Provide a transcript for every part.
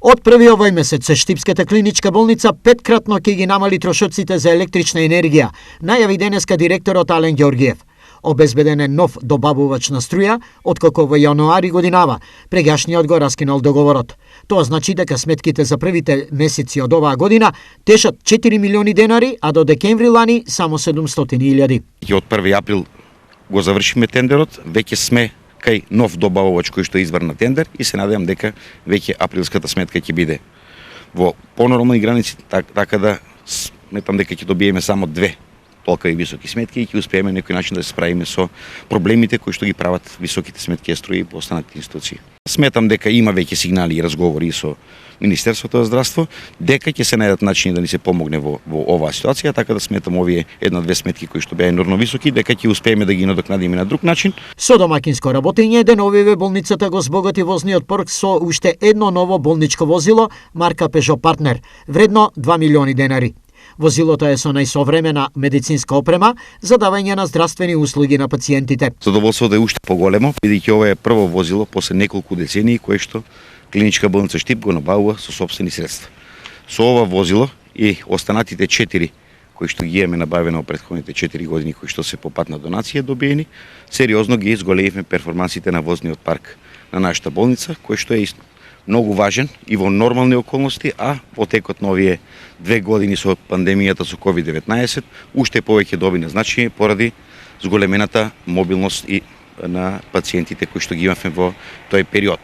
Од први овој месец Штипската клиничка болница петкратно ќе ги намали трошоците за електрична енергија, најави денеска директорот Ален Ѓоргиев. Обезбеден е нов добавувач на струја, откако во јануари годинава прегашниот го раскинал договорот. Тоа значи дека сметките за првите месеци од оваа година тешат 4 милиони денари, а до декември лани само 700.000. И од 1 април го завршиме тендерот, веќе сме кај нов добавувач кој што изврна тендер и се надевам дека веќе априлската сметка ќе биде во понормални граници, така да сметам дека ќе добиеме само 2 толка и високи сметки и ќе успееме на некој начин да се справиме со проблемите кои што ги прават високите сметки ја струи по останатите институции. Сметам дека има веќе сигнали и разговори со Министерството за здравство, дека ќе се најдат начини да ни се помогне во оваа ситуација, така да сметам овие една-две сметки кои што беа енормно високи, дека ќе успееме да ги надокнадиме на друг начин. Со домакинско работење деновиве болницата го збогати возниот парк со уште едно ново болничко возило марка Peugeot Partner, вредно 2 милиони денари. Возилото е со најсовремена медицинска опрема за давање на здравствени услуги на пациентите. Задоволството е уште поголемо, бидејќи ова е прво возило после неколку децении кое што Клиничка болница Штип го набавува со сопствени средства. Со ова возило и останатите 4 кои што ги имаме набавено во претходните 4 години кои што се по пат на донација добиени, сериозно ги изголеивме перформансите на возниот парк на нашата болница, кој што е многу важен и во нормални околности, а во текот на овие 2 години со пандемијата со COVID-19 уште повеќе доби на значење поради зголемената мобилност и на пациентите кои што ги имавме во тој период.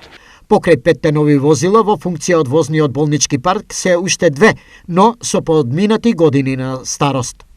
Покрај 5 нови возила во функција од возниот болнички парк се уште 2, но со подминати години на старост.